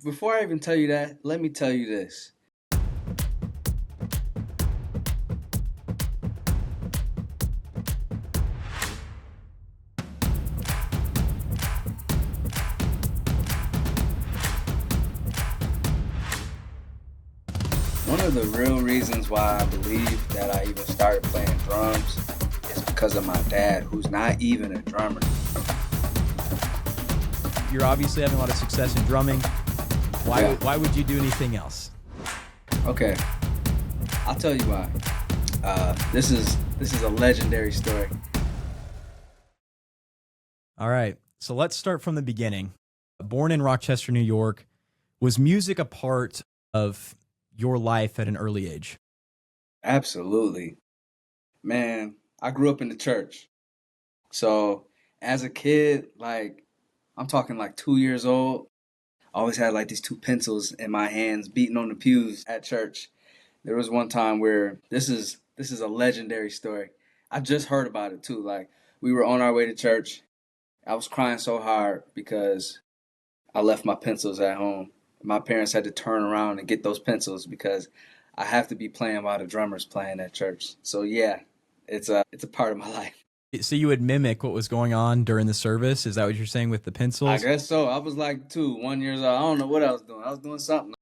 Before I even tell you that, let me tell you this. One of the real reasons why I believe that I even started playing drums is because of my dad, who's not even a drummer. You're obviously having a lot of success in drumming. Yeah. Why would you do anything else? Okay, I'll tell you why. This is a legendary story. All right, so let's start from the beginning. Born in Rochester, New York, was music a part of your life at an early age? Absolutely. Man, I grew up in the church. So as a kid, like I'm talking like 2 years old, I always had like these two pencils in my hands beating on the pews at church. There was one time where this is a legendary story. I just heard about it too. Like we were on our way to church. I was crying so hard because I left my pencils at home. My parents had to turn around and get those pencils because I have to be playing while the drummer's playing at church. So yeah, it's a part of my life. So you would mimic what was going on during the service? Is that what you're saying with the I pencils? guess so. I was like 1 year old. I don't know what I was doing. I was doing something.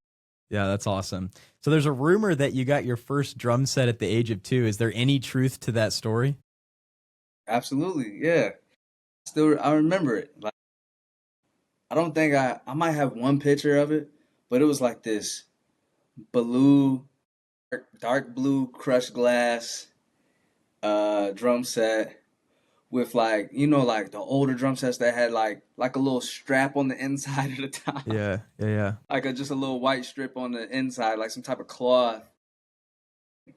Yeah, that's awesome. So there's a rumor that you got your first drum set at the age of 2. Is there any truth to that story? Absolutely, yeah. Still, I remember it. Like I don't think I might have one picture of it, but it was like this blue, dark blue crushed glass drum set with like like the older drum sets that had like a little strap on the inside of the top, Yeah. like just a little white strip on the inside, like some type of cloth.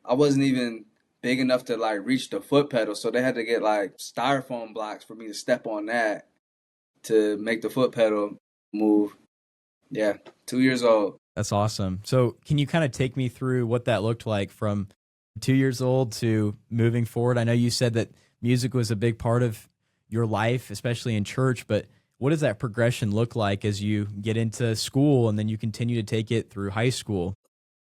I wasn't even big enough to like reach the foot pedal, so they had to get like styrofoam blocks for me to step on that to make the foot pedal move. Yeah, 2 years old. That's awesome. So can you kind of take me through what that looked like from 2 years old to moving forward? I know you said that music was a big part of your life, especially in church, but what does that progression look like as you get into school and then you continue to take it through high school?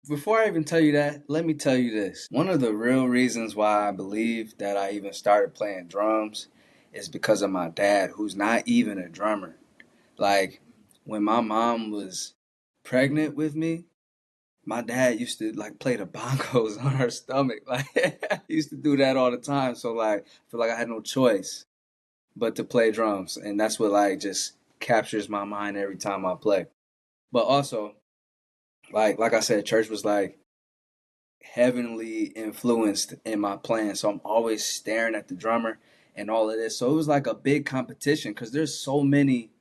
Before I even tell you that, let me tell you this. One of the real reasons why I believe that I even started playing drums is because of my dad, who's not even a drummer. Like, when my mom was pregnant with me, my dad used to like play the bongos on her stomach. Like, he used to do that all the time. So, like, I feel like I had no choice but to play drums. And that's what, like, just captures my mind every time I play. But also, like I said, church was like heavily influenced in my playing. So I'm always staring at the drummer and all of this. So it was like a big competition because there's so many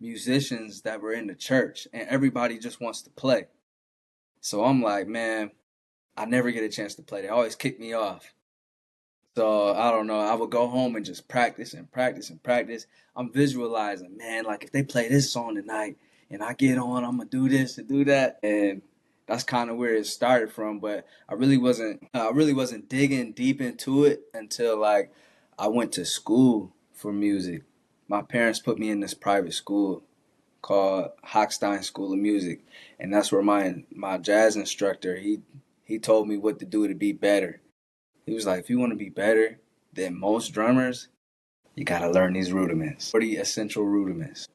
musicians that were in the church and everybody just wants to play. So I'm like, man, I never get a chance to play. They always kick me off. So I don't know. I would go home and just practice and practice and practice. I'm visualizing, man, like if they play this song tonight and I get on, I'm gonna do this and do that. And that's kind of where it started from. But I really wasn't digging deep into it until like I went to school for music. My parents put me in this private school called Hochstein School of Music, and that's where my jazz instructor he told me what to do to be better. He was like, if you want to be better than most drummers, you got to learn these rudiments, 40 essential rudiments.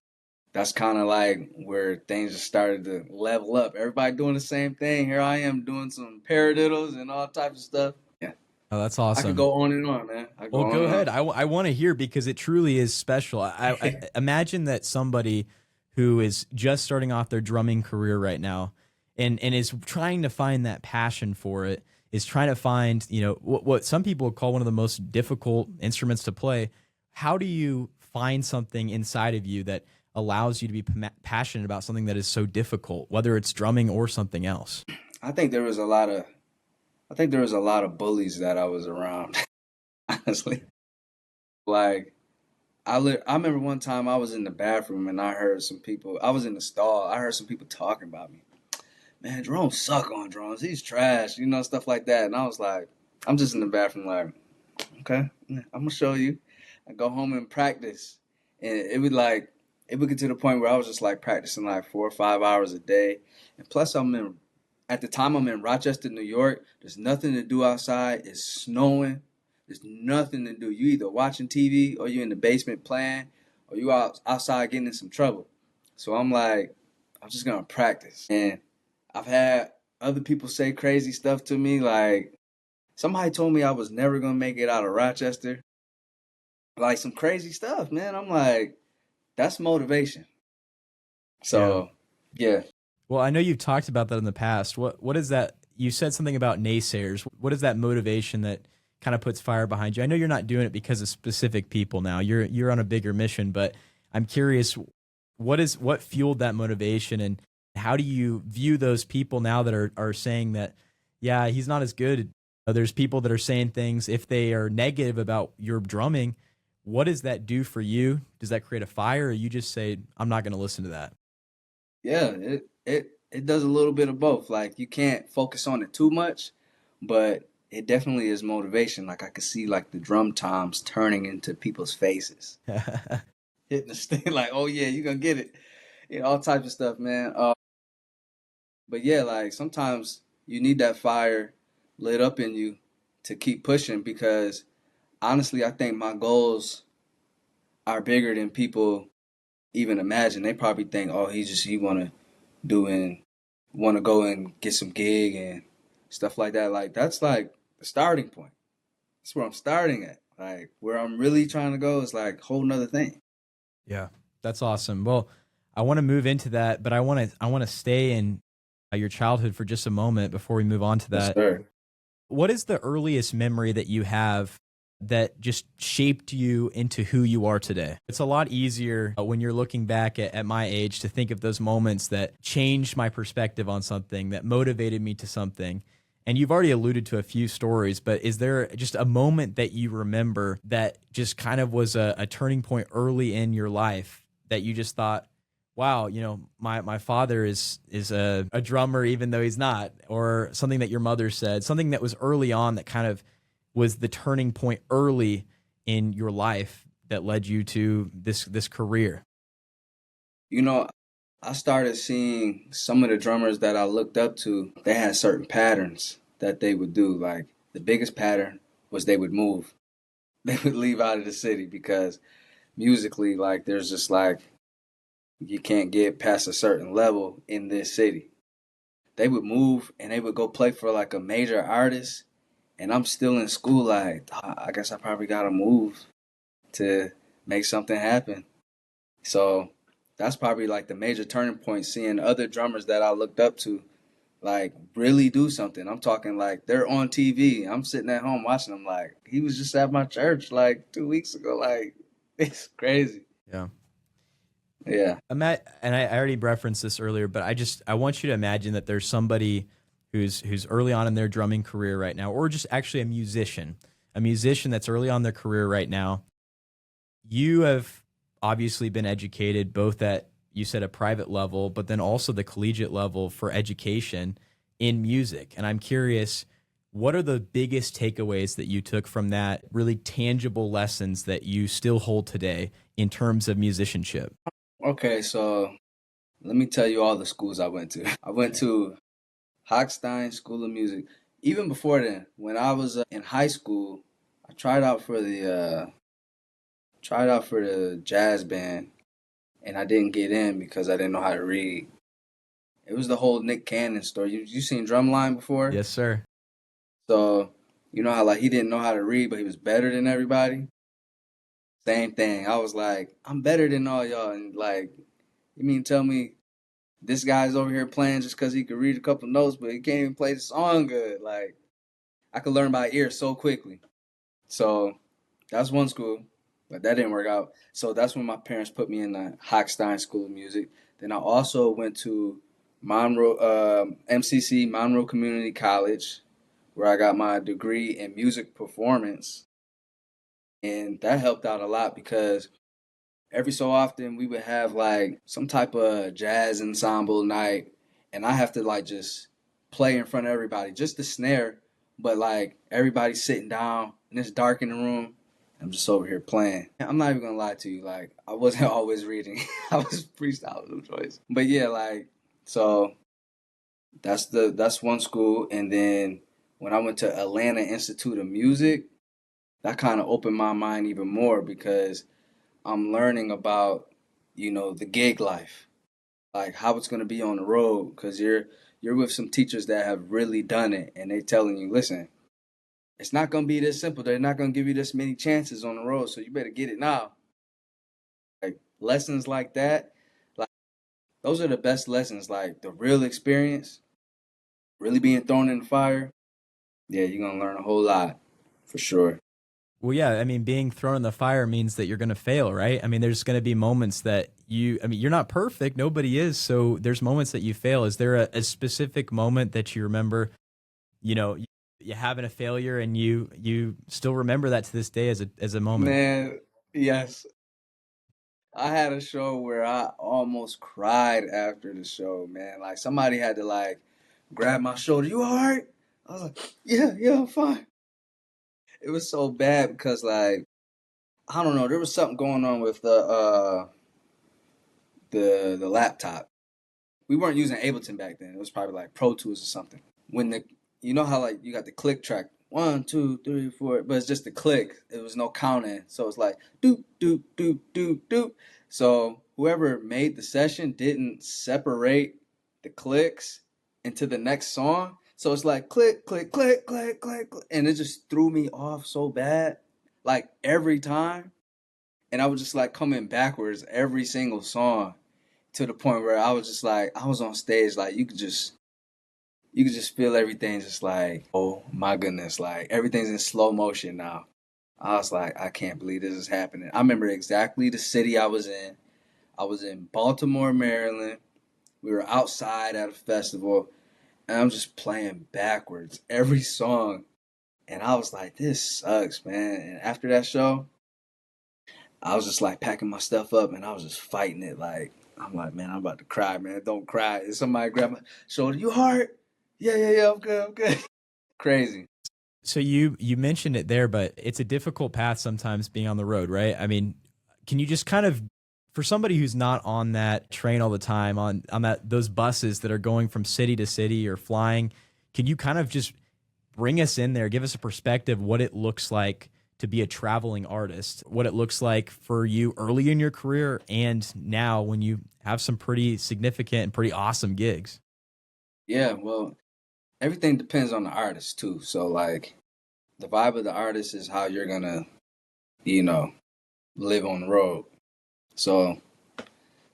That's kind of like where things just started to level up. Everybody doing the same thing. Here I am doing some paradiddles and all types of stuff. Yeah, Oh, that's I could awesome. go on and on, man. I could Well, go on go and ahead. on. I want to hear because it truly is special. I imagine that somebody who is just starting off their drumming career right now and is trying to find that passion for it, is trying to find, what some people call one of the most difficult instruments to play. How do you find something inside of you that allows you to be passionate about something that is so difficult, whether it's drumming or something else? I think there was a lot of I think there was a lot of bullies that I was around. Honestly, like I remember one time I was in the bathroom and I heard some people. I was in the stall. I heard some people talking about me. Man, Jerome suck on drums. He's trash, stuff like that. And I was like, I'm just in the bathroom, like, okay, yeah, I'm gonna show you. I go home and practice, and it would like it would get to the point where I was just like practicing like 4 or 5 hours a day. And plus, at the time I'm in Rochester, New York. There's nothing to do outside. It's snowing. There's nothing to do. You either watching TV or you in the basement playing or you outside getting in some trouble. So I'm like, I'm just gonna practice. And I've had other people say crazy stuff to me. Like somebody told me I was never gonna make it out of Rochester. Like some crazy stuff, man. I'm like, that's motivation. Yeah. So yeah. Well, I know you've talked about that in the past. What is that? You said something about naysayers. What is that motivation that kind of puts fire behind you? I know you're not doing it because of specific people now. You're on a bigger mission, but I'm curious, what fueled that motivation, and how do you view those people now that are saying that, yeah, he's not as good? There's people that are saying things, if they are negative about your drumming. What does that do for you? Does that create a fire, or you just say, I'm not going to listen to that? Yeah, it does a little bit of both. Like you can't focus on it too much, but it definitely is motivation. Like I could see like the drum toms turning into people's faces, hitting the stick like, oh yeah, you gonna get it. All types of stuff, man. But yeah, like sometimes you need that fire lit up in you to keep pushing because honestly, I think my goals are bigger than people even imagine. They probably think, oh, he wanna do and want to go and get some gig and stuff like that. Like that's like the starting point. That's where I'm starting at. Like where I'm really trying to go is like a whole nother thing. Yeah, that's awesome. Well, I want to move into that, but I want to stay in your childhood for just a moment before we move on to Yes, that. sir. What is the earliest memory that you have that just shaped you into who you are today? It's a lot easier when you're looking back at my age to think of those moments that changed my perspective on something, that motivated me to something. And you've already alluded to a few stories, but is there just a moment that you remember that just kind of was a turning point early in your life that you just thought, wow, my father is a drummer even though he's not, or something that your mother said, something that was early on that kind of was the turning point early in your life that led you to this career? You know, I started seeing some of the drummers that I looked up to. They had certain patterns that they would do. Like the biggest pattern was they would move. They would leave out of the city because musically, like there's just like you can't get past a certain level in this city. They would move and they would go play for like a major artist, and I'm still in school. Like I guess I probably gotta move to make something happen. So that's probably like the major turning point. Seeing other drummers that I looked up to like really do something. I'm talking like they're on TV. I'm sitting at home watching them. Like he was just at my church like 2 weeks ago. Like it's crazy. Yeah. Yeah. And I already referenced this earlier, but I want you to imagine that there's somebody who's early on in their drumming career right now, or just actually a musician that's early on their career right now. You have obviously been educated both at, you said, a private level, but then also the collegiate level for education in music. And I'm curious, what are the biggest takeaways that you took from that, really tangible lessons that you still hold today in terms of musicianship? Okay, so let me tell you all the schools I went to. I went to Hochstein School of Music. Even before then, when I was in high school, I tried out for the jazz band, and I didn't get in because I didn't know how to read. It was the whole Nick Cannon story. You seen Drumline before? Yes, sir. So you know how like he didn't know how to read, but he was better than everybody. Same thing. I was like, I'm better than all y'all, and like, you mean tell me this guy's over here playing just because he could read a couple notes, but he can't even play the song good. Like I could learn by ear so quickly. So that's one school, but that didn't work out. So that's when my parents put me in the Hochstein School of Music. Then I also went to MCC, Monroe Community College, where I got my degree in music performance. And that helped out a lot because every so often we would have like some type of jazz ensemble night, and I have to like just play in front of everybody, just the snare, but like everybody's sitting down and it's dark in the room, I'm just over here playing. I'm not even gonna lie to you, like I wasn't always reading. I was freestyling no choice. But yeah, like so that's one school. And then when I went to Atlanta Institute of Music, that kind of opened my mind even more because I'm learning about, the gig life, like how it's gonna be on the road, because you're with some teachers that have really done it, and they telling you, listen, it's not gonna be this simple. They're not gonna give you this many chances on the road, so you better get it now. Like lessons like that, like those are the best lessons. Like the real experience, really being thrown in the fire. Yeah, you're gonna learn a whole lot for sure. Well, yeah, I mean, being thrown in the fire means that you're going to fail, right? I mean, there's going to be moments that I mean, you're not perfect. Nobody is. So there's moments that you fail. Is there a specific moment that you remember, you having a failure and you still remember that to this day as a moment? Man, yes. I had a show where I almost cried after the show, man. Like somebody had to like grab my shoulder. You all right? I was like, yeah, yeah, I'm fine. It was so bad because like I don't know, there was something going on with the laptop. We weren't using Ableton back then. It was probably like Pro Tools or something. When you know how like you got the click track, 1, 2, 3, 4, but it's just the click. It was no counting, so it's like doop doop doop doop doop. So whoever made the session didn't separate the clicks into the next song. So it's like click click click click click, click, and it just threw me off so bad, like every time. And I was just like coming backwards every single song to the point where I was just like I was on stage, like you could just feel everything just like, oh my goodness, like everything's in slow motion now. I was like, I can't believe this is happening. I remember exactly the city I was in. I was in Baltimore, Maryland. We were outside at a festival, and I'm just playing backwards every song. And I was like, this sucks, man. And after that show, I was just like packing my stuff up, and I was just fighting it. Like, I'm like, man, I'm about to cry, man. Don't cry. And somebody grab my shoulder. You hard? Yeah, yeah, yeah. I'm good. I'm good. Crazy. So you mentioned it there, but it's a difficult path sometimes being on the road, right? I mean, can you just kind of, for somebody who's not on that train all the time, on those buses that are going from city to city or flying, can you kind of just bring us in there, give us a perspective what it looks like to be a traveling artist, what it looks like for you early in your career and now when you have some pretty significant and pretty awesome gigs? Yeah, well, everything depends on the artist too. So like the vibe of the artist is how you're gonna, you know, live on the road. So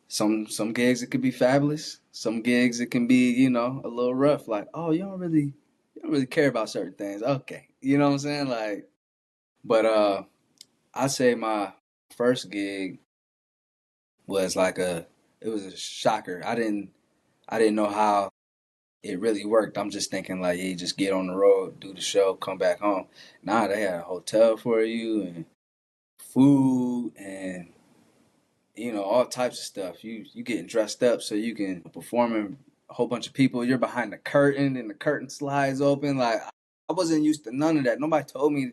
some gigs it could be fabulous. Some gigs it can be, a little rough. Like, oh, you don't really care about certain things. Okay. You know what I'm saying? Like, but I say my first gig was like it was a shocker. I didn't know how it really worked. I'm just thinking like, hey, just get on the road, do the show, come back home. Nah, they had a hotel for you and food and all types of stuff. You getting dressed up so you can perform in a whole bunch of people. You're behind the curtain and the curtain slides open. Like I wasn't used to none of that. Nobody told me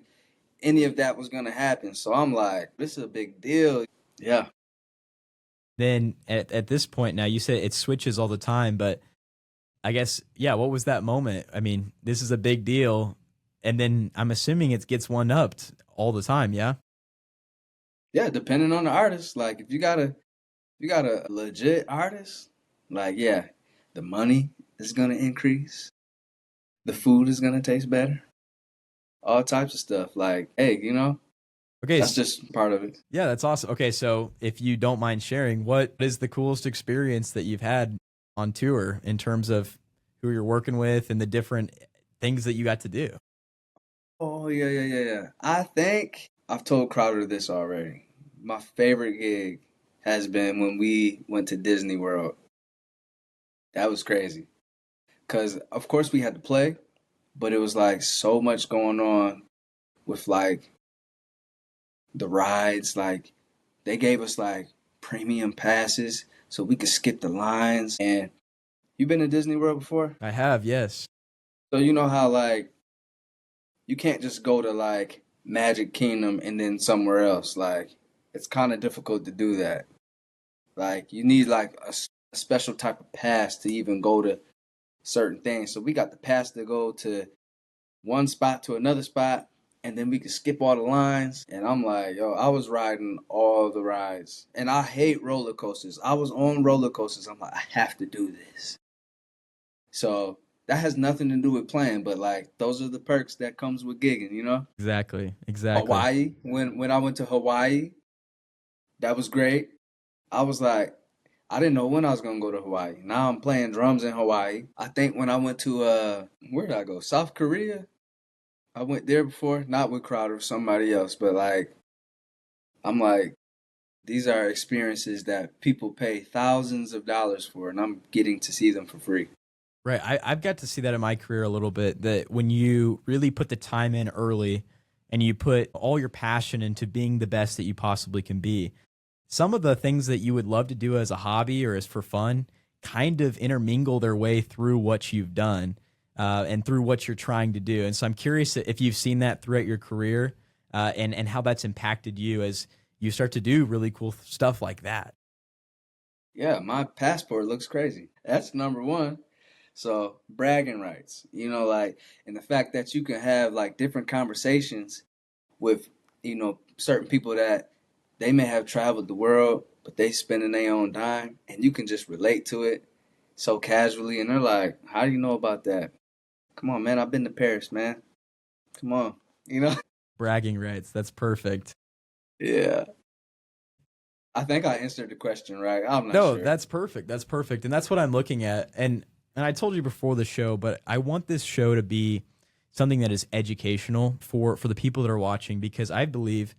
any of that was gonna happen. So I'm like, this is a big deal. Yeah. Then at this point now, you said it switches all the time, but I guess, yeah, what was that moment? I mean, this is a big deal. And then I'm assuming it gets one upped all the time, yeah? Yeah, depending on the artist. Like if you got a legit artist, like yeah, the money is gonna increase. The food is gonna taste better. All types of stuff. Like, hey, Okay, that's just part of it. yeah, that's awesome. Okay, so if you don't mind sharing, what is the coolest experience that you've had on tour in terms of who you're working with and the different things that you got to do? Oh yeah, yeah, yeah, yeah. I think I've told Crowder this already. My favorite gig has been when we went to Disney World. That was crazy. Cause of course we had to play, but it was like so much going on with like the rides. Like they gave us like premium passes so we could skip the lines. And you been to Disney World before? I have, yes. So you know how like you can't just go to like Magic Kingdom and then somewhere else. Like, it's kind of difficult to do that. Like, you need like a special type of pass to even go to certain things. So we got the pass to go to one spot to another spot, and then we could skip all the lines. And I'm like, yo, I was riding all the rides, and I hate roller coasters. I was on roller coasters. I'm like, I have to do this. So that has nothing to do with playing, but like those are the perks that comes with gigging, you know? Exactly. Exactly. Hawaii, when I went to Hawaii, that was great. I was like, I didn't know when I was gonna go to Hawaii. Now I'm playing drums in Hawaii. I think when I went to where did I go? South Korea. I went there before, not with Crowder, somebody else, but like I'm like, these are experiences that people pay thousands of dollars for, and I'm getting to see them for free. Right. I've got to see that in my career a little bit, that when you really put the time in early and you put all your passion into being the best that you possibly can be, some of the things that you would love to do as a hobby or as for fun kind of intermingle their way through what you've done and through what you're trying to do. And so I'm curious if you've seen that throughout your career and how that's impacted you as you start to do really cool stuff like that. Yeah, my passport looks crazy. That's number one. So bragging rights, like, and the fact that you can have like different conversations with, certain people that they may have traveled the world, but they spending their own dime, and you can just relate to it so casually, and they're like, "How do you know about that?" Come on, man, I've been to Paris, man. Come on, you know. Bragging rights. That's perfect. Yeah, I think I answered the question right. I'm not No, sure. that's perfect. That's perfect. And that's what I'm looking at. And I told you before the show, but I want this show to be something that is educational for the people that are watching, because I believe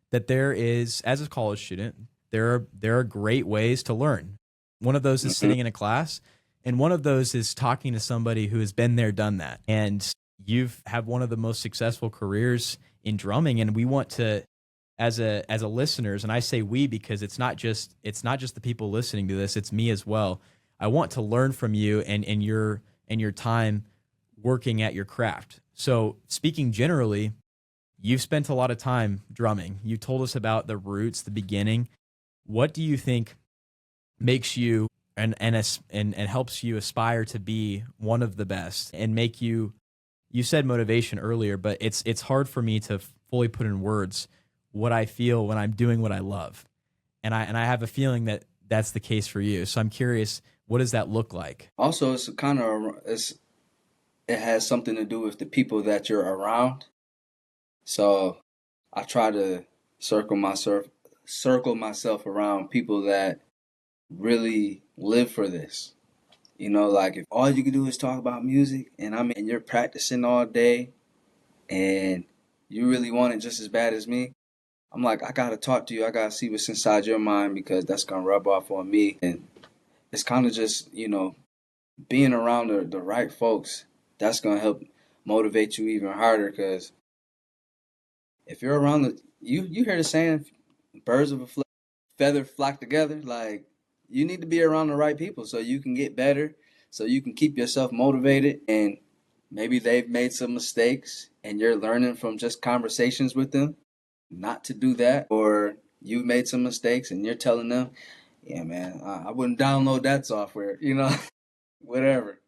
that there is, as a college student, there are great ways to learn. One of those is Hmm. sitting in a class, and one of those is talking to somebody who has been there, done that. And you've have one of the most successful careers in drumming, and we want to, as a listeners, and I say we because it's not just the people listening to this, it's me as well. I want to learn from you and your time working at your craft. So speaking generally, you've spent a lot of time drumming. You told us about the roots, the beginning. What do you think makes you and helps you aspire to be one of the best and make you, you said motivation earlier, but it's hard for me to fully put in words what I feel when I'm doing what I love. And I have a feeling that that's the case for you. So I'm curious, what does that look like? Also, it has something to do with the people that you're around. So I try to circle myself circle myself around people that really live for this. Like if all you can do is talk about music and you're practicing all day and you really want it just as bad as me, I'm like, I gotta talk to you. I gotta see what's inside your mind because that's gonna rub off on me. And it's kind of just, being around the right folks, that's gonna help motivate you even harder because if you're around you hear the saying, birds of a feather flock together. Like, you need to be around the right people so you can get better, so you can keep yourself motivated. And maybe they've made some mistakes and you're learning from just conversations with them not to do that, or you've made some mistakes and you're telling them, yeah, man, I wouldn't download that software, whatever.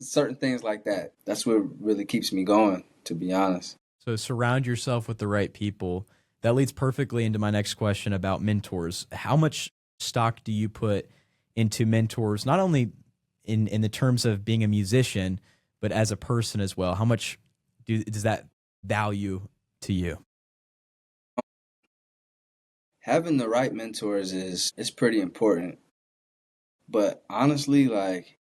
Certain things like that. That's what really keeps me going, to be honest. So surround yourself with the right people. That leads perfectly into my next question about mentors. How much stock do you put into mentors, not only in the terms of being a musician, but as a person as well? How much does that value to you? Having the right mentors is pretty important. But honestly, like,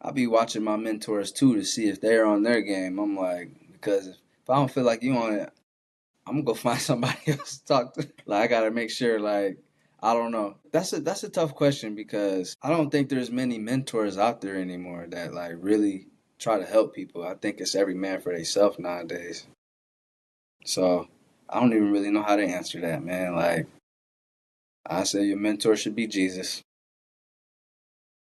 I'll be watching my mentors too to see if they're on their game. I'm like, because if I don't feel like you on it, I'm gonna go find somebody else to talk to. Like, I gotta make sure, like, I don't know. That's a tough question because I don't think there's many mentors out there anymore that like really try to help people. I think it's every man for themselves nowadays. So I don't even really know how to answer that, man. Like, I say your mentor should be Jesus.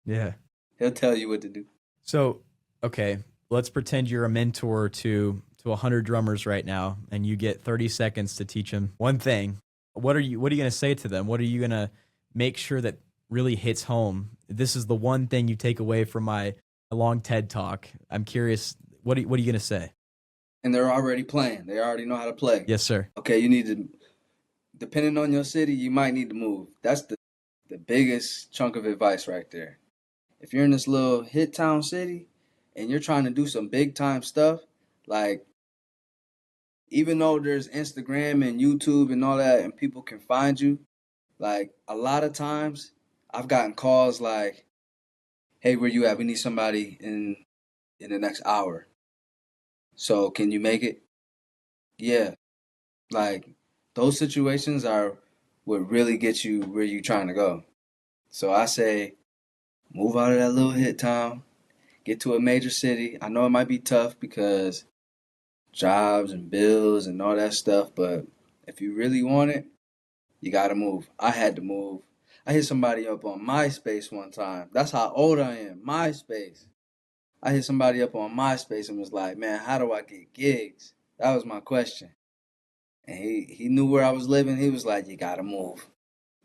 Yeah. He'll tell you what to do. So, okay, let's pretend you're a mentor to to 100 drummers right now, and you get 30 seconds to teach them one thing, what are you going to say to them? What are you going to make sure that really hits home? This is the one thing you take away from my long TED talk. I'm curious, what are you going to say? And they're already playing. They already know how to play. Yes, sir. Okay, you need to, depending on your city, you might need to move. That's the biggest chunk of advice right there. If you're in this little hit town city and you're trying to do some big time stuff, like even though there's Instagram and YouTube and all that and people can find you, like a lot of times I've gotten calls like, "Hey, where you at? We need somebody in the next hour. So can you make it?" Yeah, like those situations are what really gets you where you trying to go. So I say move out of that little hit town, get to a major city. I know it might be tough because jobs and bills and all that stuff, but if you really want it, you gotta move. I had to move. I hit somebody up on MySpace one time. That's how old I am. MySpace. I hit somebody up on MySpace and was like, "Man, how do I get gigs?" That was my question. And he knew where I was living. He was like, "You gotta move."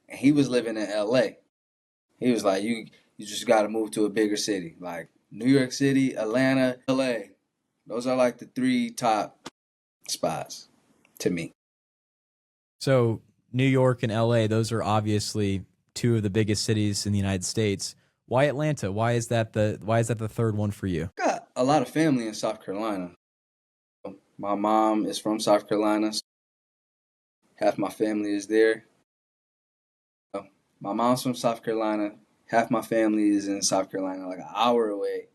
And he was living in LA. He was like, you just gotta move to a bigger city. Like New York City, Atlanta, LA. Those are like the three top spots to me. So New York and LA, those are obviously two of the biggest cities in the United States. Why Atlanta? Why is that the third one for you? Got a lot of family in South Carolina. My mom is from South Carolina. So half my family is there. My mom's from South Carolina. Half my family is in South Carolina, like an hour away.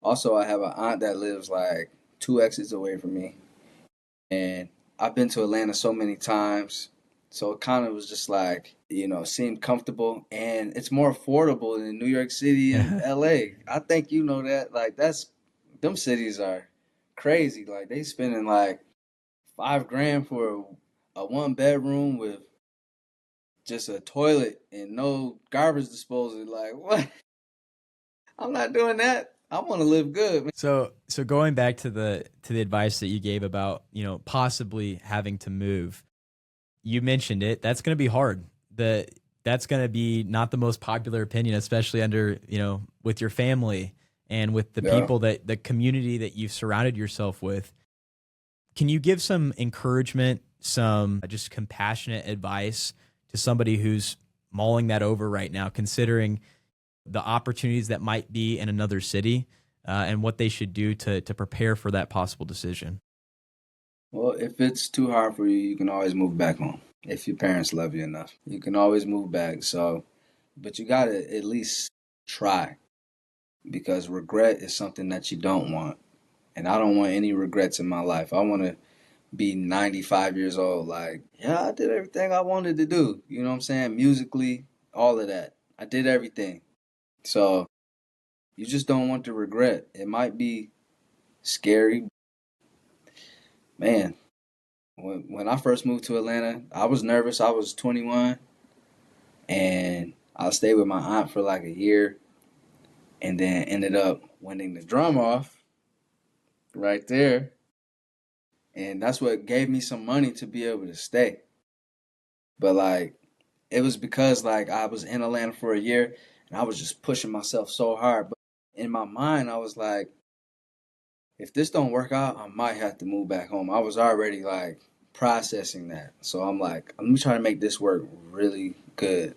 Also, I have an aunt that lives like two exits away from me. And I've been to Atlanta so many times. So it kind of was just like, seemed comfortable and it's more affordable than New York City and LA. I think you know that. Like them cities are crazy. Like they spending like 5 grand for a one bedroom with just a toilet and no garbage disposal. Like what? I'm not doing that. I want to live good, man. So going back to the advice that you gave about, possibly having to move, you mentioned it. That's going to be hard. That's going to be not the most popular opinion, especially under, with your family and with the Yeah. people the community that you've surrounded yourself with. Can you give some encouragement, some just compassionate advice to somebody who's mulling that over right now, considering the opportunities that might be in another city, and what they should do to prepare for that possible decision? Well, if it's too hard for you, you can always move back home. If your parents love you enough, you can always move back. So, but you gotta at least try because regret is something that you don't want. And I don't want any regrets in my life. I want to be 95 years old. Like, yeah, I did everything I wanted to do. You know what I'm saying? Musically, all of that. I did everything. So you just don't want to regret. It might be scary. Man, when I first moved to Atlanta, I was nervous. I was 21 and I stayed with my aunt for like a year and then ended up winning the drum off right there. And that's what gave me some money to be able to stay. But like it was because like I was in Atlanta for a year and I was just pushing myself so hard. But in my mind I was like, if this don't work out, I might have to move back home. I was already like processing that. So I'm like, let me try to make this work really good.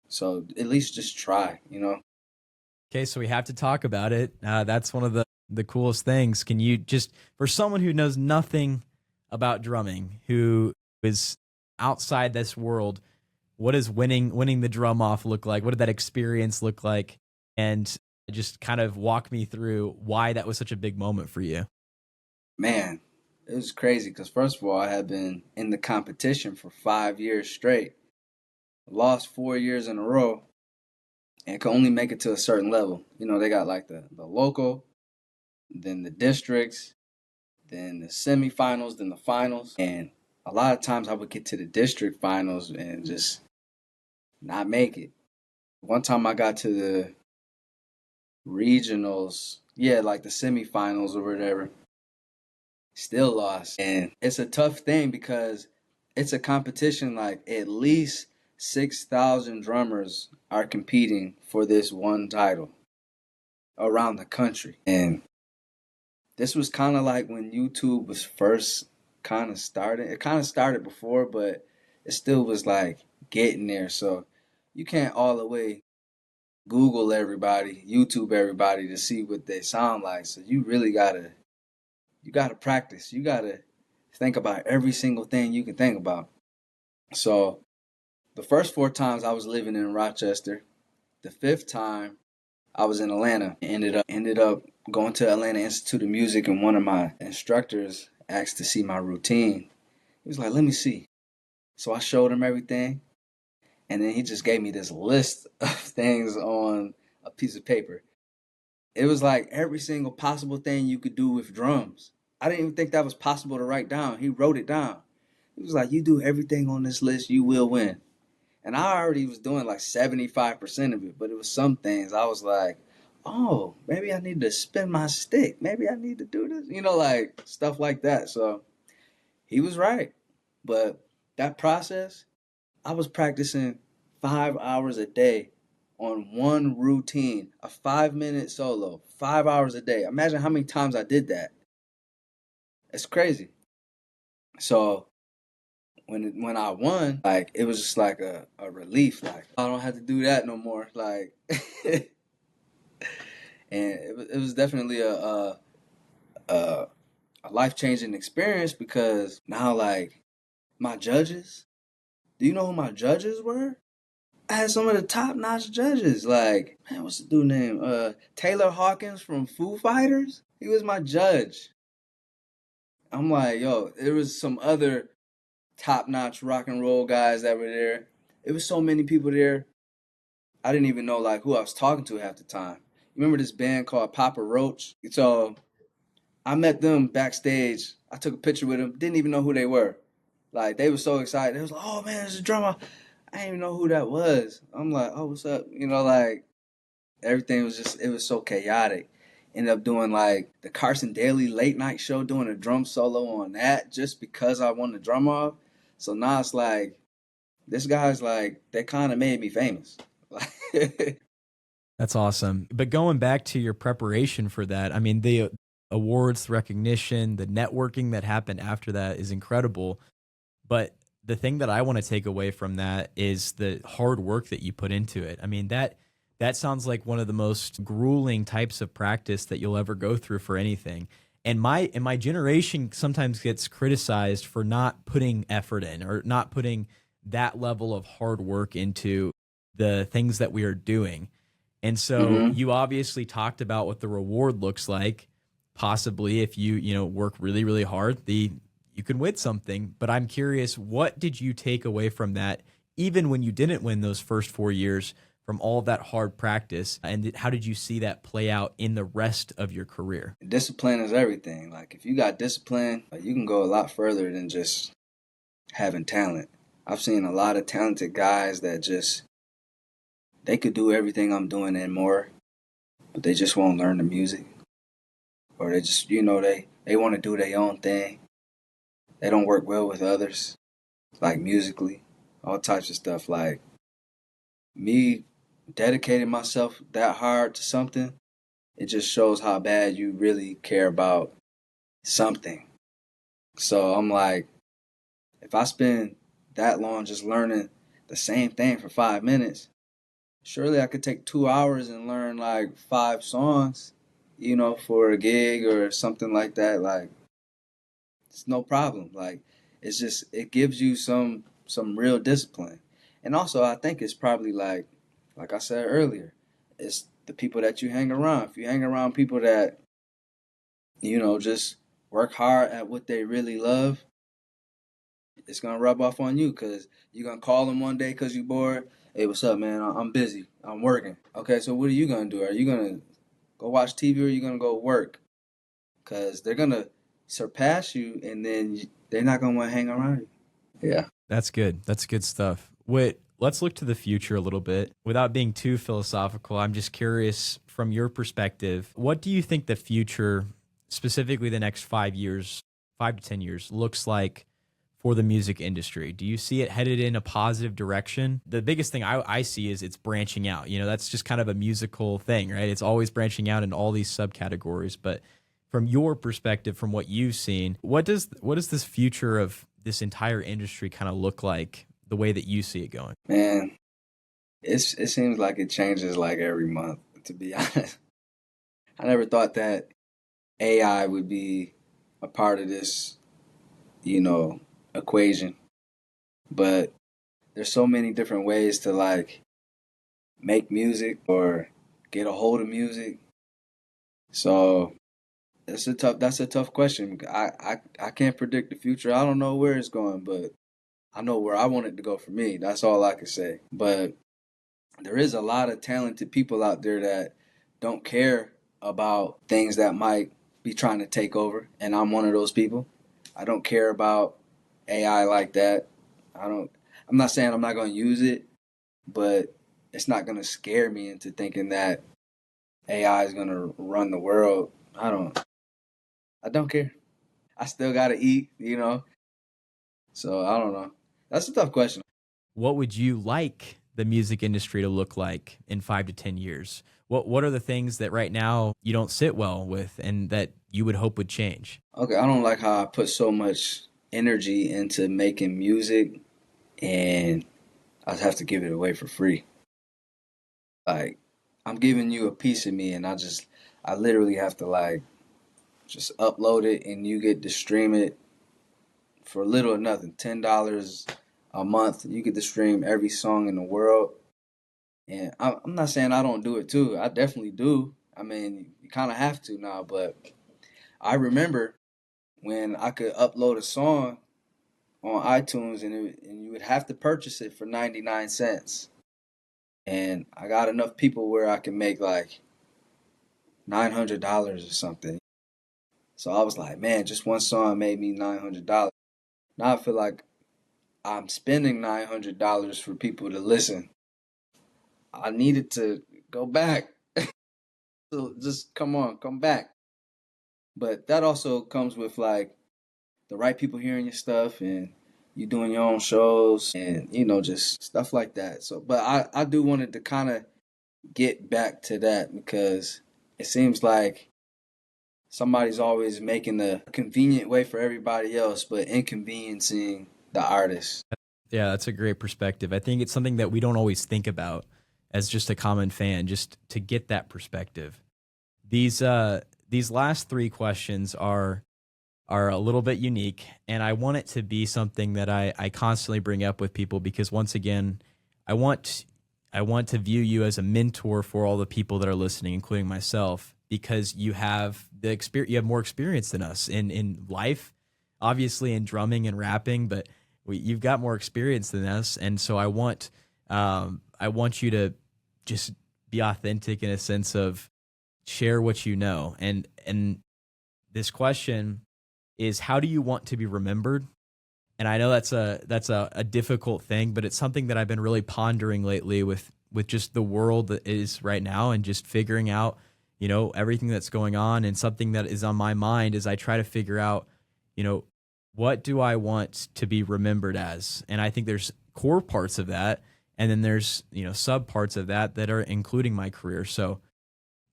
So at least just try. Okay, so we have to talk about it. That's one of the coolest things. Can you just, for someone who knows nothing about drumming, who is outside this world, what does winning the drum off look like? What did that experience look like? And just kind of walk me through why that was such a big moment for you. Man, it was crazy because first of all, I had been in the competition for 5 years straight. Lost 4 years in a row and could only make it to a certain level. They got like the local, then the districts, then the semifinals, then the finals. And a lot of times I would get to the district finals and just not make it. One time I got to the regionals, yeah, like the semifinals or whatever. Still lost. And it's a tough thing because it's a competition. Like at least 6,000 drummers are competing for this one title around the country. And this was kind of like when YouTube was first kind of started. It kind of started before, but it still was like getting there. So you can't all the way Google everybody, YouTube everybody to see what they sound like. So you gotta practice. You gotta think about every single thing you can think about. So the first four times I was living in Rochester. The fifth time I was in Atlanta. Ended up going to Atlanta Institute of Music, and one of my instructors asked to see my routine. He was like, "Let me see." So I showed him everything, and then he just gave me this list of things on a piece of paper. It was like every single possible thing you could do with drums. I didn't even think that was possible to write down. He wrote it down. He was like, "You do everything on this list, you will win." And I already was doing like 75% of it, but it was some things I was like, "Oh, maybe I need to spin my stick. Maybe I need to do this," like stuff like that. So he was right. But that process, I was practicing 5 hours a day on one routine, a 5 minute solo, 5 hours a day. Imagine how many times I did that. It's crazy. So when I won, like it was just like a relief. Like I don't have to do that no more. Like and it was definitely a, a life changing experience because now like my judges, do you know who my judges were? I had some of the top notch judges. Like, man, what's the dude name? Taylor Hawkins from Foo Fighters. He was my judge. I'm like, yo, there was some other top notch rock and roll guys that were there. It was so many people there. I didn't even know like who I was talking to half the time. You remember this band called Papa Roach? So I met them backstage. I took a picture with them. Didn't even know who they were. Like they were so excited. They was like, "Oh man, there's a drummer." I didn't even know who that was. I'm like, "Oh, what's up?" Like everything was just, it was so chaotic. Ended up doing like the Carson Daly late night show, doing a drum solo on that just because I won the drum off. So now it's like this guy's like they kind of made me famous. That's awesome. But going back to your preparation for that, I mean, the awards, the recognition, the networking that happened after that is incredible. But the thing that I want to take away from that is the hard work that you put into it. I mean, that sounds like one of the most grueling types of practice that you'll ever go through for anything. And my generation sometimes gets criticized for not putting effort in or not putting that level of hard work into the things that we are doing. And so hmm you obviously talked about what the reward looks like. Possibly if you work really, really hard, you can win something. But I'm curious, what did you take away from that, even when you didn't win those first 4 years from all of that hard practice? And how did you see that play out in the rest of your career? Discipline is everything. Like if you got discipline, you can go a lot further than just having talent. I've seen a lot of talented guys that just they could do everything I'm doing and more, but they just won't learn the music, or they just they want to do their own thing. They don't work well with others, like musically, all types of stuff. Like me dedicating myself that hard to something, it just shows how bad you really care about something. So I'm like, if I spend that long just learning the same thing for 5 minutes, surely I could take 2 hours and learn like 5 songs, for a gig or something like that. Like it's no problem. Like it's just it gives you some real discipline. And also I think it's probably like I said earlier, it's the people that you hang around. If you hang around people that, just work hard at what they really love, it's gonna rub off on you because you're gonna call them one day because you're bored. Hey, what's up, man? I'm busy. I'm working. Okay, so what are you gonna do? Are you gonna go watch TV or are you gonna go work? Because they're gonna surpass you, and then they're not gonna want to hang around you. Yeah. That's good. That's good stuff. Wait, let's look to the future a little bit. Without being too philosophical, I'm just curious from your perspective, what do you think the future, specifically the next 5 years, 5 to 10 years looks like for the music industry? Do you see it headed in a positive direction? The biggest thing I see is it's branching out. You know, that's just kind of a musical thing, right? It's always branching out in all these subcategories. But from your perspective, from what you've seen, what does this future of this entire industry kind of look like, the way that you see it going? Man, it seems like it changes like every month, to be honest. I never thought that AI would be a part of this, you know, equation. But there's so many different ways to like make music or get a hold of music. So that's a tough question. I can't predict the future. I don't know where it's going, but I know where I want it to go for me. That's all I can say. But there is a lot of talented people out there that don't care about things that might be trying to take over, and I'm one of those people. I don't care about AI like that. I don't I'm not saying I'm not going to use it, but it's not going to scare me into thinking that AI is going to run the world. I don't care. I still got to eat, you know. So, I don't know. That's a tough question. What would you like the music industry to look like in 5 to 10 years? What are the things that right now you don't sit well with and that you would hope would change? Okay, I don't like how I put so much energy into making music and I have to give it away for free. Like I'm giving you a piece of me and I literally have to like just upload it and you get to stream it for little or nothing. $10 a month. You get to stream every song in the world. And I'm not saying I don't do it too. I definitely do. I mean, you kind of have to now, but I remember when I could upload a song on iTunes and you would have to purchase it for 99 cents. And I got enough people where I can make like $900 or something. So I was like, man, just one song made me $900. Now I feel like I'm spending $900 for people to listen. I needed to go back. So just come on, come back. But that also comes with like the right people hearing your stuff and you doing your own shows and just stuff like that. So but I do wanted to kind of get back to that because it seems like somebody's always making the convenient way for everybody else but inconveniencing the artist. Yeah, that's a great perspective. I think it's something that we don't always think about as just a common fan, just to get that perspective. These last three questions are a little bit unique, and I want it to be something that I constantly bring up with people because once again, I want I want to view you as a mentor for all the people that are listening, including myself, because you have the experience. You have more experience than us in life, obviously in drumming and rapping, but you've got more experience than us, and so I want you to just be authentic in a sense of share what you know. And this question is, how do you want to be remembered? And I know that's a difficult thing, but it's something that I've been really pondering lately with just the world that is right now and just figuring out, everything that's going on. And something that is on my mind as I try to figure out, what do I want to be remembered as? And I think there's core parts of that. And then there's, sub parts of that are including my career. So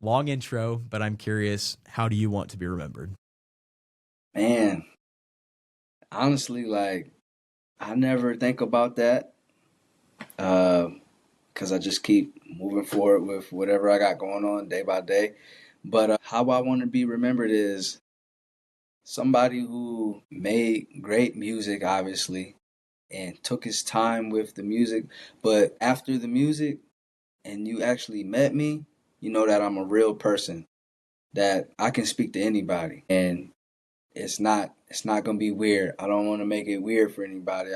long intro, but I'm curious, how do you want to be remembered? Man, honestly, like I never think about that because I just keep moving forward with whatever I got going on day by day. But how I want to be remembered is somebody who made great music, obviously, and took his time with the music. But after the music, and you actually met me, you know that I'm a real person, that I can speak to anybody, and it's not gonna be weird. I don't want to make it weird for anybody.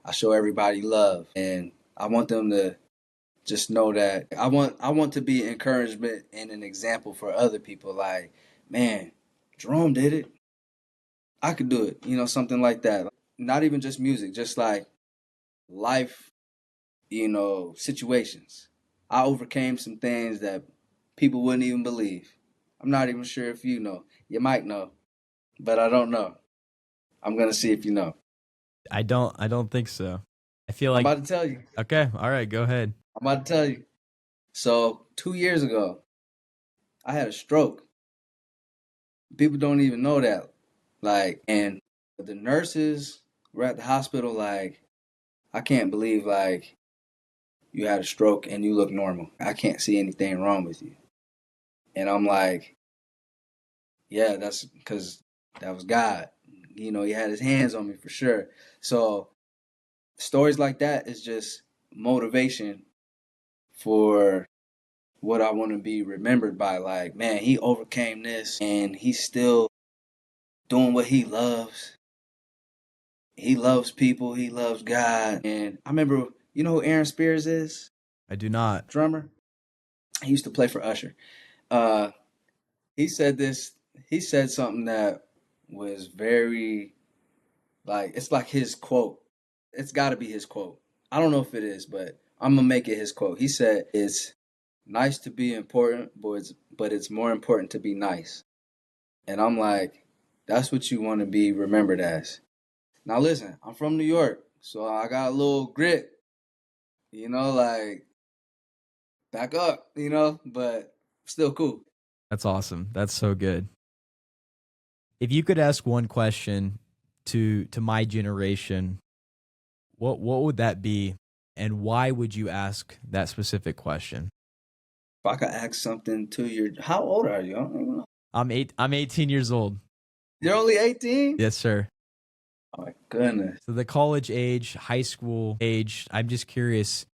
I show everybody love, and I want them to just know that I want to be encouragement and an example for other people. Like, man, Jerome did it. I could do it. Something like that. Not even just music, just like life, situations. I overcame some things that people wouldn't even believe. I'm not even sure if you know. You might know, but I don't know. I'm gonna see if you know. I don't think so. I feel I'm like about to tell you. okay, all right, go ahead. I'm about to tell you. So 2 years ago, I had a stroke. People don't even know that. Like, and the nurses were at the hospital. Like, I can't believe like you had a stroke and you look normal. I can't see anything wrong with you. And I'm like, yeah, that's because that was God. You know, he had his hands on me for sure. So stories like that is just motivation for what I want to be remembered by. Like, man, he overcame this and he's still doing what he loves. He loves people, he loves God. And I remember, you know who Aaron Spears is? I do not. Drummer. He used to play for Usher. Uh, he said this, he said something that was very, like, it's like his quote. It's got to be his quote. I don't know if it is, but I'm going to make it his quote. He said, it's nice to be important, but it's more important to be nice. And I'm like, that's what you want to be remembered as. Now listen, I'm from New York, so I got a little grit, like back up, but still cool. That's awesome. That's so good. If you could ask one question to my generation, what would that be, and why would you ask that specific question? If I could ask something to your, how old are you? I don't even know. I'm 18 years old. You're only 18? Yes, sir. Oh my goodness. So the college age, high school age, I'm just curious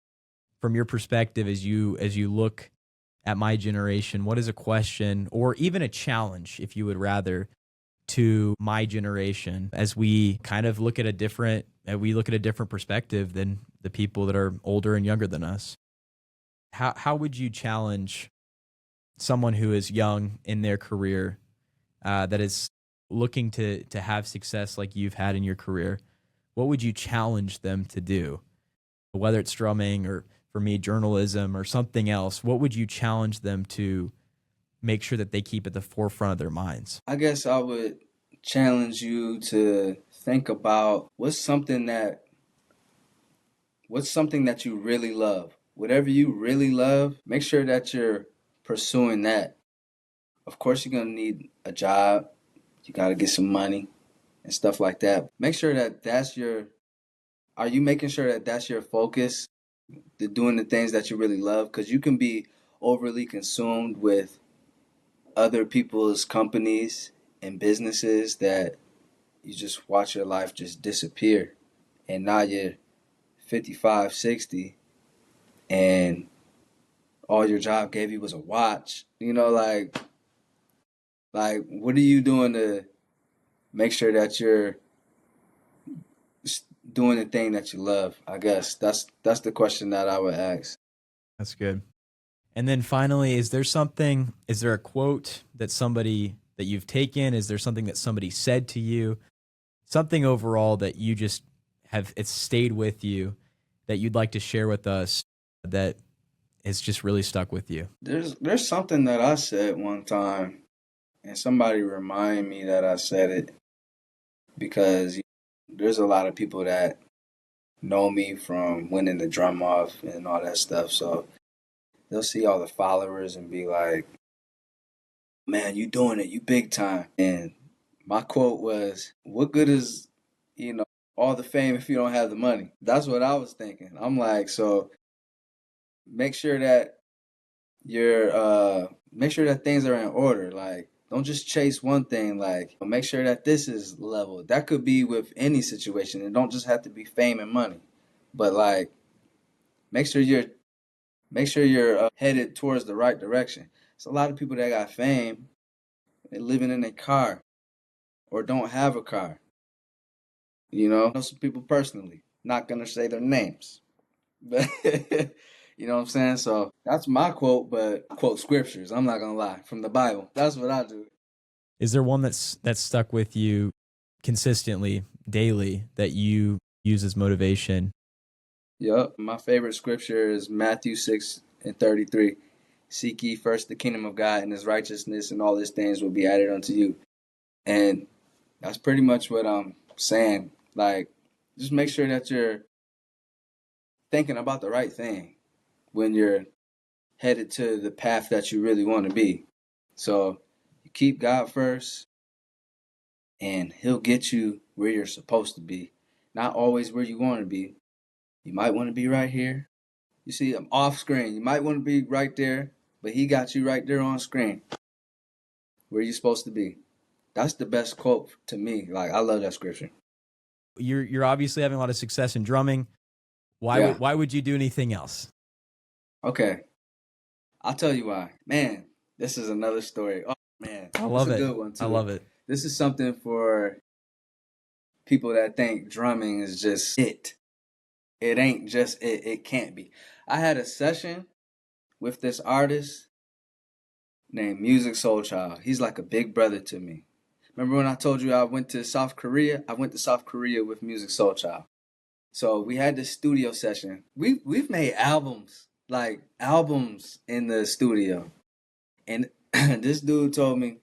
from your perspective as you look at my generation, what is a question or even a challenge, if you would rather, to my generation as we kind of look at a different perspective than the people that are older and younger than us. How would you challenge someone who is young in their career, that is looking to have success like you've had in your career? What would you challenge them to do? Whether it's drumming or, for me, journalism or something else, what would you challenge them to make sure that they keep at the forefront of their minds? I guess I would challenge you to think about what's something that you really love. Whatever you really love, make sure that you're pursuing that. Of course, you're gonna need a job. You gotta get some money and stuff like that. Make sure that that's your. Are you making sure that that's your focus? The doing the things that you really love, because you can be overly consumed with other people's companies and businesses that you just watch your life just disappear. And now you're 55, 60, and all your job gave you was a watch. Like what are you doing to make sure that you're doing the thing that you love? I guess that's the question that I would ask. That's good. And then finally, is there a quote that you've taken? Is there something that somebody said to you? Something overall that you just it's stayed with you that you'd like to share with us that has just really stuck with you? There's something that I said one time, and somebody reminded me that I said it because there's a lot of people that know me from winning the drum off and all that stuff. So they'll see all the followers and be like, "Man, you doing it? You big time." And my quote was, "What good is you know all the fame if you don't have the money?" That's what I was thinking. I'm like, so make sure that make sure that things are in order. Like, don't just chase one thing. Like, make sure that this is level. That could be with any situation. It don't just have to be fame and money. But like, make sure you're headed towards the right direction. It's a lot of people that got fame, they're living in a car or don't have a car. I know some people personally. Not gonna say their names, but you know what I'm saying. So that's my quote, but I quote scriptures. I'm not gonna lie, from the Bible. That's what I do. Is there one that's stuck with you consistently, daily, that you use as motivation? Yep. My favorite scripture is Matthew 6:33. Seek ye first the kingdom of God and his righteousness, and all these things will be added unto you. And that's pretty much what I'm saying, like, just make sure that you're thinking about the right thing when you're headed to the path that you really want to be. So you keep God first, and He'll get you where you're supposed to be. Not always where you want to be. You might want to be right here. You see, I'm off screen. You might want to be right there, but He got you right there on screen where you're supposed to be. That's the best quote to me. Like, I love that scripture. You're obviously having a lot of success in drumming. Yeah. Why would you do anything else? Okay. I'll tell you why. Man, this is another story. Oh, man. I It's love a it. good one, I too. love it. This is something for people that think drumming is just it. It ain't just it. It can't be. I had a session with this artist named Music Soul Child. He's like a big brother to me. Remember when I told you I went to South Korea? I went to South Korea with Music Soul Child. So we had this studio session. We've made albums, like albums in the studio. And this dude told me,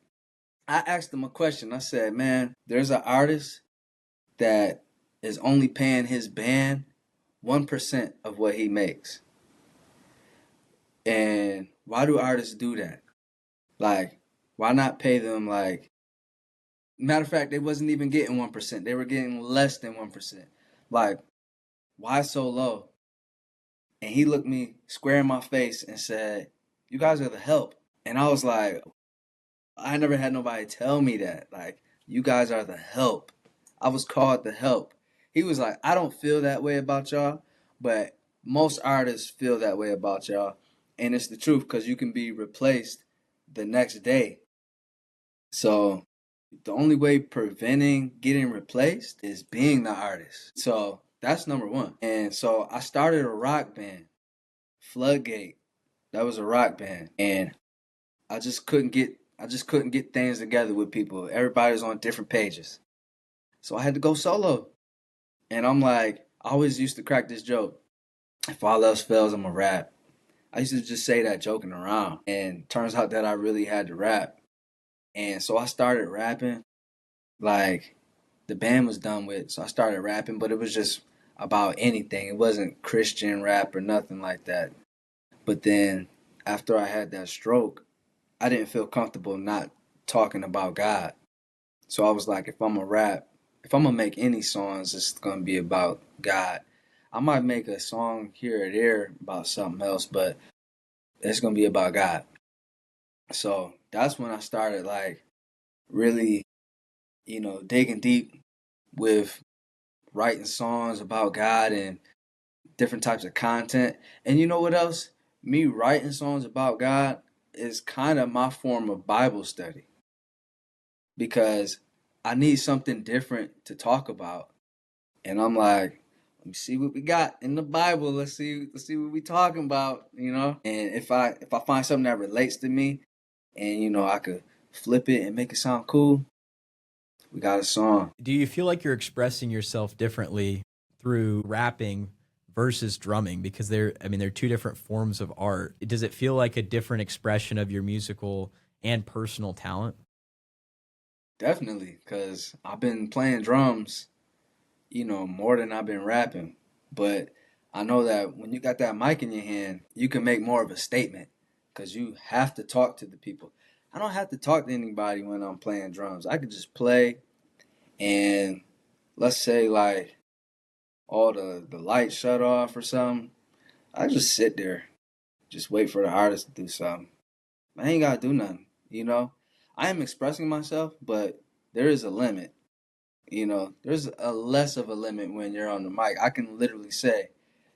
I asked him a question. I said, man, there's an artist that is only paying his band 1% of what he makes. And why do artists do that? Like, why not pay them like, matter of fact, they wasn't even getting 1%. They were getting less than 1%. Like, why so low? And he looked me square in my face and said, you guys are the help. And I was like, I never had nobody tell me that. Like, you guys are the help. I was called the help. He was like, I don't feel that way about y'all, but most artists feel that way about y'all. And it's the truth because you can be replaced the next day. So the only way preventing getting replaced is being the artist. So that's number one. And so I started a rock band, Floodgate. That was a rock band. And I just couldn't get things together with people. Everybody's on different pages. So I had to go solo. And I'm like, I always used to crack this joke. If all else fails, I'm a rap. I used to just say that joking around. And turns out that I really had to rap. And so I started rapping. Like, the band was done with. So I started rapping, but it was just about anything. It wasn't Christian rap or nothing like that. But then after I had that stroke, I didn't feel comfortable not talking about God. So I was like, if I'm a rap, if I'm gonna make any songs, it's gonna be about God. I might make a song here or there about something else, but it's gonna be about God. So that's when I started like really, digging deep with writing songs about God and different types of content. And you know what else? Me writing songs about God is kind of my form of Bible study because I need something different to talk about. And I'm like, let me see what we got in the Bible. Let's see what we talking about. And if I find something that relates to me and I could flip it and make it sound cool, we got a song. Do you feel like you're expressing yourself differently through rapping versus drumming? Because they're two different forms of art. Does it feel like a different expression of your musical and personal talent? Definitely, because I've been playing drums, more than I've been rapping. But I know that when you got that mic in your hand, you can make more of a statement because you have to talk to the people. I don't have to talk to anybody when I'm playing drums. I could just play and let's say like all the lights shut off or something. I just sit there, just wait for the artist to do something. I ain't gotta do nothing. I am expressing myself, but there is a limit. There's a less of a limit when you're on the mic. I can literally say,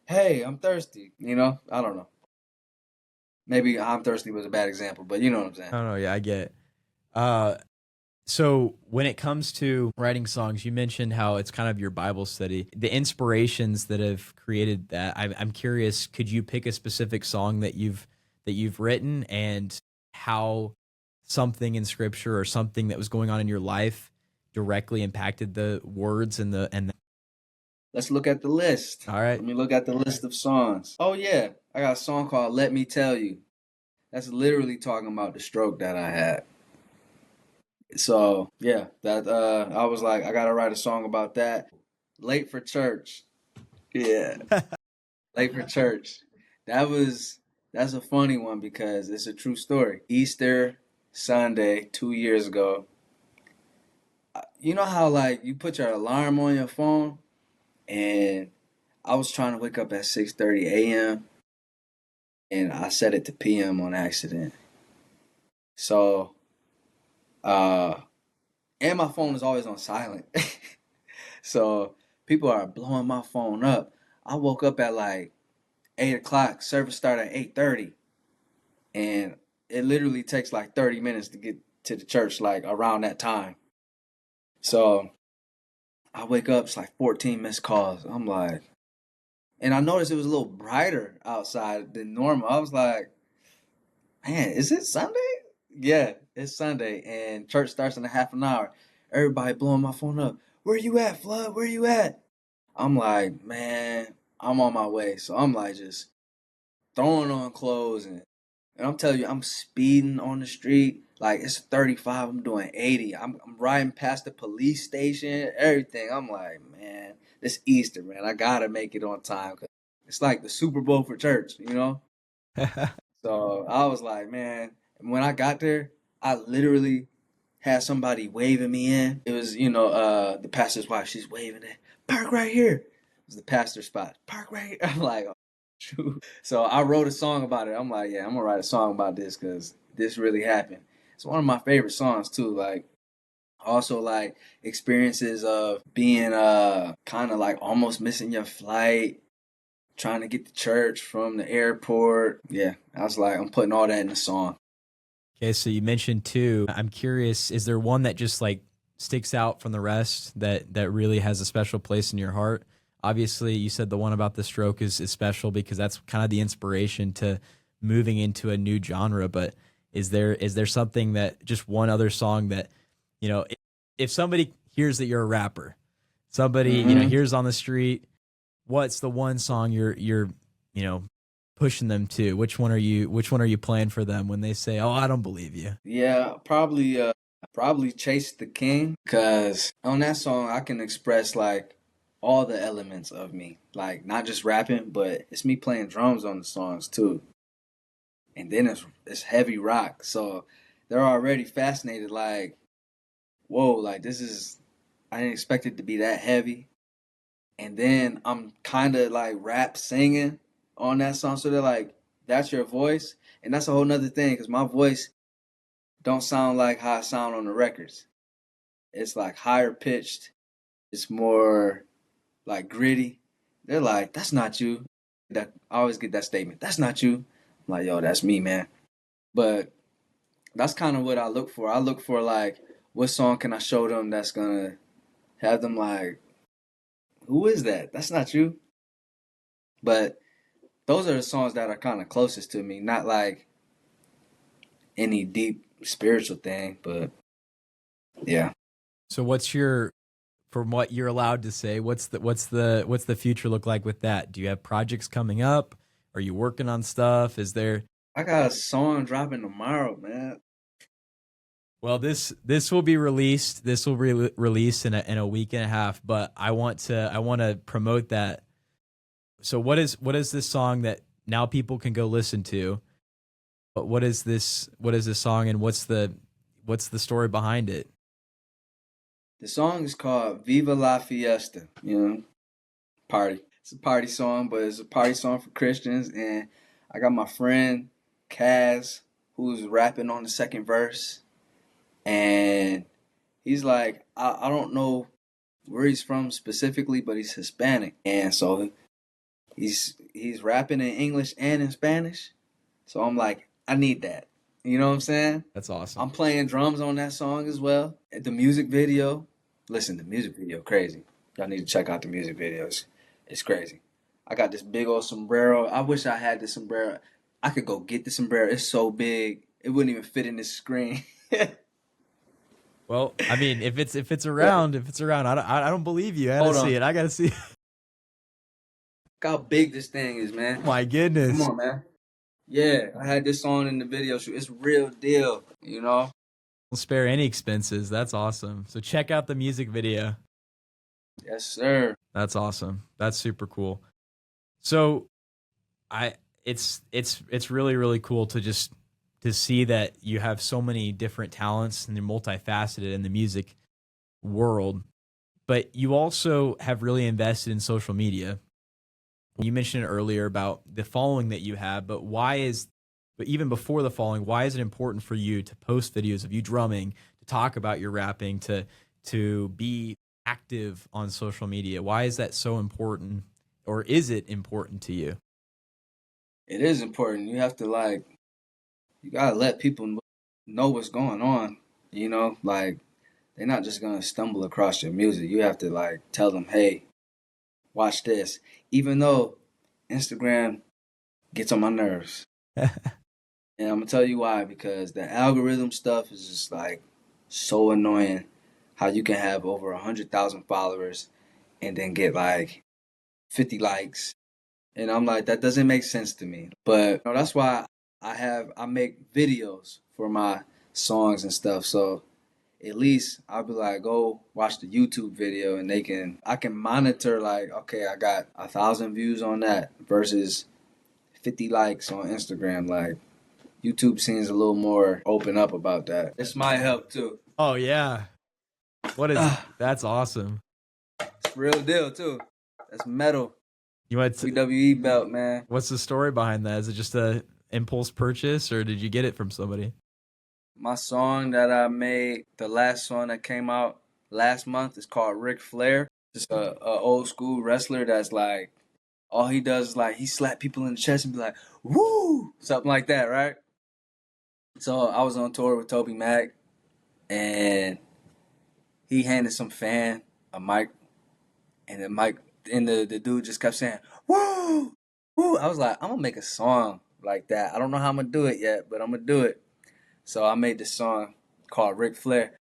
"Hey, I'm thirsty." I don't know. Maybe "I'm thirsty" was a bad example, but you know what I'm saying. I don't know. Yeah, I get it. Uh, so when it comes to writing songs, you mentioned how it's kind of your Bible study. The inspirations that have created that, I'm curious. Could you pick a specific song that you've written and how something in Scripture or something that was going on in your life directly impacted the words and the. Let's look at the list. All right. Let me look at the list of songs. Oh yeah, I got a song called "Let Me Tell You." That's literally talking about the stroke that I had. So yeah, that I was like, I gotta write a song about that. Late for church. Yeah. Late for church. That was that's a funny one because it's a true story. Easter Sunday 2 years ago. You know how like you put your alarm on your phone, and I was trying to wake up at 6:30 a.m. and I set it to p.m. on accident. So uh and my phone is always on silent. So people are blowing my phone up. I woke up at like 8 o'clock. Service started at 8:30, and it literally takes like 30 minutes to get to the church, like around that time. So I wake up, it's like 14 missed calls. I'm like, and I noticed it was a little brighter outside than normal. I was like, man, is it Sunday? Yeah, it's Sunday, and church starts in a half an hour. Everybody blowing my phone up. Where you at, Flood? Where you at? I'm like, man, I'm on my way. So I'm like just throwing on clothes, and I'm telling you, I'm speeding on the street. Like it's 35, I'm doing 80. I'm riding past the police station, everything. I'm like, man, it's Easter, man. I gotta make it on time. 'Cause it's like the Super Bowl for church, you know? So I was like, man, when I got there, I literally had somebody waving me in. It was, the pastor's wife. She's waving it. Park right here. It was the pastor's spot. Park right here. I'm like, oh, shoot. So I wrote a song about it. I'm like, yeah, I'm gonna write a song about this because this really happened. It's one of my favorite songs too. Like also like experiences of being kind of like almost missing your flight, trying to get to church from the airport. Yeah, I was like, I'm putting all that in the song. Okay, so you mentioned two. I'm curious, is there one that just like sticks out from the rest that really has a special place in your heart? Obviously, you said the one about the stroke is special because that's kind of the inspiration to moving into a new genre. But is there something that just one other song that, if somebody hears that you're a rapper, somebody, Hmm. hears on the street, what's the one song you're you know pushing them to? Which one are you playing for them when they say, "Oh, I don't believe you"? Yeah, probably Chase the King because on that song I can express like all the elements of me, like not just rapping, but it's me playing drums on the songs too. And then it's heavy rock, so they're already fascinated. Like, whoa, like this is I didn't expect it to be that heavy. And then I'm kind of like rap singing on that song, so they're like, "That's your voice," and that's a whole nother thing because my voice don't sound like how I sound on the records. It's like higher pitched. It's more like gritty. They're like, "That's not you." That I always get that statement. "That's not you." I'm like, "Yo, that's me, man." But that's kind of what I look for. I look for like, what song can I show them that's gonna have them like, "Who is that? That's not you." But those are the songs that are kind of closest to me. Not like any deep spiritual thing, but yeah. So from what you're allowed to say, what's the future look like with that? Do you have projects coming up? Are you working on stuff? Is there I got a song dropping tomorrow, man. Well, this will be released. This will be released in a week and a half, but I want to promote that. So what is this song that now people can go listen to? But what is this song, and what's the story behind it? The song is called Viva La Fiesta, party. It's a party song, but it's a party song for Christians. And I got my friend Kaz who's rapping on the second verse. And he's like, I don't know where he's from specifically, but he's Hispanic. And so he's rapping in English and in Spanish. So I'm like, I need that. You know what I'm saying? That's awesome. I'm playing drums on that song as well. The music video, listen, the music video crazy. Y'all need to check out the music videos. It's crazy. I got this big old sombrero. I wish I had this sombrero. I could go get the sombrero. It's so big. It wouldn't even fit in this screen. Well, I mean, if it's around, I don't believe you. I gotta Hold see on. it. I gotta see it. Look how big this thing is, Oh man. my Come goodness. on, man. Yeah, I had this on in the video shoot. It's real deal, you know? Don't spare any expenses. That's awesome. So check out the music video. Yes, sir. That's awesome. That's super cool. So I it's really really cool to just to see that you have so many different talents and you're multifaceted in the music world, but you also have really invested in social media. You mentioned it earlier about the following that you have, but but even before the following, why is it important for you to post videos of you drumming, to talk about your rapping, to be active on social media? Why is that so important, or is it important to you? It is important. You have to like, you gotta let people know what's going on. You know, like they're not just gonna stumble across your music. You have to like tell them, hey, watch this. Even though Instagram gets on my nerves. And I'm gonna tell you why, because the algorithm stuff is just like so annoying. How you can have over 100,000 followers and then get like 50 likes, and I'm like, that doesn't make sense to me. But you know, that's why I make videos for my songs and stuff. So at least I'll be like, go watch the YouTube video, and I can monitor like, okay, I got 1,000 views on that versus 50 likes on Instagram. Like YouTube seems a little more open up about that. This might help too. Oh yeah. That's awesome. It's real deal too. That's metal. You went to, WWE belt, man. what's the story behind that? Is it just a impulse purchase or did you get it from somebody? My song that I made, the last song that came out last month, is called Ric Flair. Just a old school wrestler that's like, all he does is like he slap people in the chest and be like, woo, something like that, right? So I was on tour with Toby Mac, and he handed some fan a mic, and the dude just kept saying, woo, woo. I was like, I'm gonna make a song like that. I don't know how I'm gonna do it yet, but I'm gonna do it. So I made this song called Ric Flair.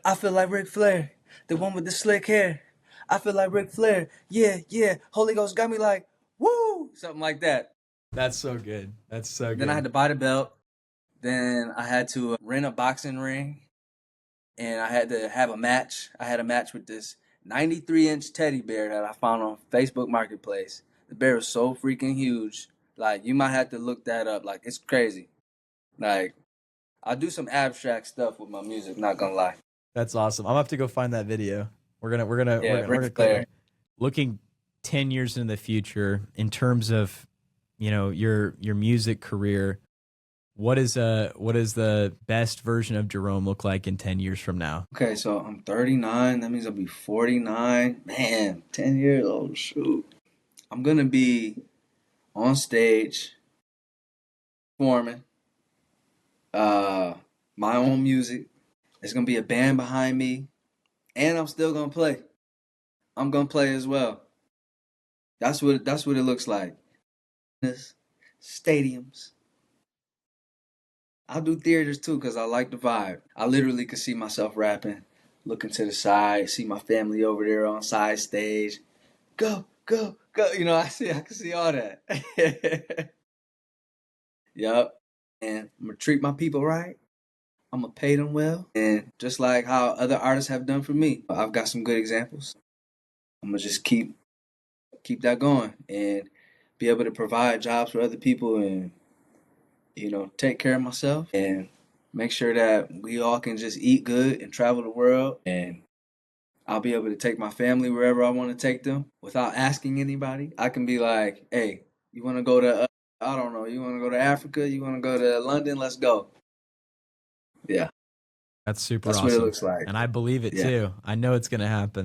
I feel like Ric Flair, the one with the slick hair. I feel like Ric Flair. Yeah, yeah. Holy Ghost got me like, woo, something like that. That's so good. That's so Then I had good. to buy the belt. Then I had to rent a boxing ring, and I had to have a match. I had a match with this 93-inch teddy bear that I found on Facebook Marketplace. The bear was so freaking huge. Like, you might have to look that up. Like, it's crazy. Like, I do some abstract stuff with my music, not gonna lie. That's awesome. I'm gonna have to go find that video. We're Yeah, gonna Ric click on Flair. it. Looking 10 years in the future in terms of, your music career, what is the best version of Jerome look like in 10 years from now? Okay, so I'm 39. That means I'll be 49. Man, 10 years old. Shoot. I'm gonna be on stage performing uh my own music. There's gonna be a band behind me, and I'm still gonna play. I'm gonna play as well. That's what it looks like. This stadiums. I'll do theaters too because I like the vibe. I literally could see myself rapping, looking to the side, see my family over there on side stage. Go, go, go. You know, I can see all that. Yup. And I'm gonna treat my people right. I'm gonna pay them well. And just like how other artists have done for me, I've got some good examples. I'm gonna just keep that going and be able to provide jobs for other people, and take care of myself and make sure that we all can just eat good and travel the world, and I'll be able to take my family wherever I want to take them without asking anybody. I can be like, hey, you want to go to I don't know, you want to go to Africa, you want to go to London, let's go. Yeah, That's super that's what it awesome. looks like. And I believe it Yeah. too. I know it's gonna happen.